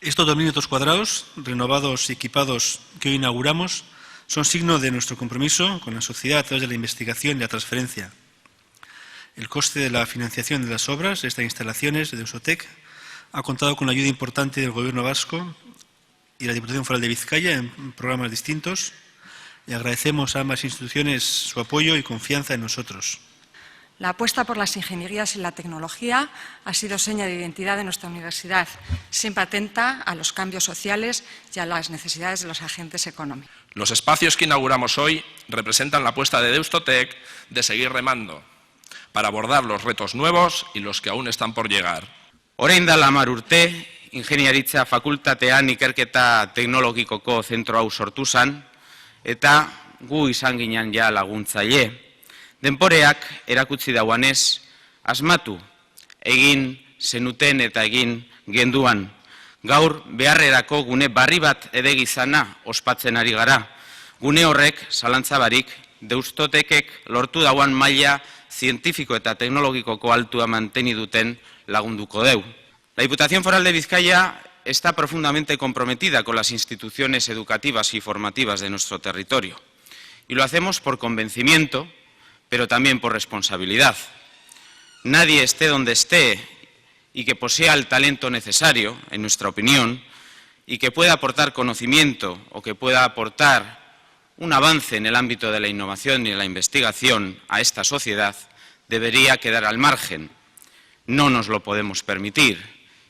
Estos 2.000 metros cuadrados, renovados y equipados, que hoy inauguramos, son signo de nuestro compromiso con la sociedad a través de la investigación y la transferencia. El coste de la financiación de las obras de estas instalaciones de Deustotec ha contado con la ayuda importante del Gobierno vasco y la Diputación Foral de Vizcaya en programas distintos, y agradecemos a ambas instituciones su apoyo y confianza en nosotros. La apuesta por las ingenierías y la tecnología ha sido seña de identidad de nuestra universidad, siempre atenta a los cambios sociales y a las necesidades de los agentes económicos. Los espacios que inauguramos hoy representan la apuesta de Deustotec de seguir remando para abordar los retos nuevos y los que aún están por llegar. Orain dela 10 urte, ingeniaritza fakultatean ikerketa teknologikoko zentro hau sortu zen, eta gu izan ginen ja laguntzaile. Denporeak erakutsi dauanez, asmatu egin zenuten eta egin genduan. Gaur beharrerako gune barri bat edegizana ospatzen ari gara. Gune horrek, zalantzabarik, Deustotekek lortu dauan maila zientifiko eta teknologikoko altua manteni duten lagunduko deu. La Diputación Foral de Vizcaya está profundamente comprometida con las instituciones educativas y formativas de nuestro territorio. Y lo hacemos por convencimiento, pero también por responsabilidad. Nadie esté donde esté y que posea el talento necesario, en nuestra opinión, y que pueda aportar conocimiento o que pueda aportar un avance en el ámbito de la innovación y la investigación a esta sociedad, debería quedar al margen. No nos lo podemos permitir,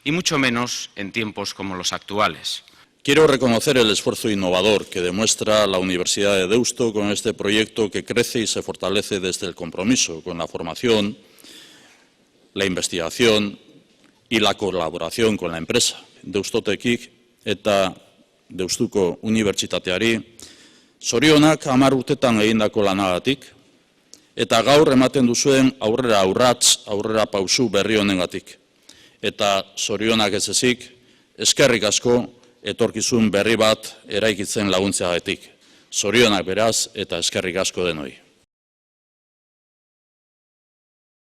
y mucho menos en tiempos como los actuales. Quiero reconocer el esfuerzo innovador que demuestra la Universidad de Deusto con este proyecto que crece y se fortalece desde el compromiso con la formación, la investigación y la colaboración con la empresa. Deustotekik eta Deustuko Unibertsitateari zorionak 10 urtetan egindako lanagatik eta gaur ematen duzuen aurrera urrats, aurrera pausu berri honengatik. Eta zorionak ez ezik, eskerrik asko etorkizun berri bat eraikitzen laguntzeagatik. Zorionak beraz eta eskerrik asko denoi.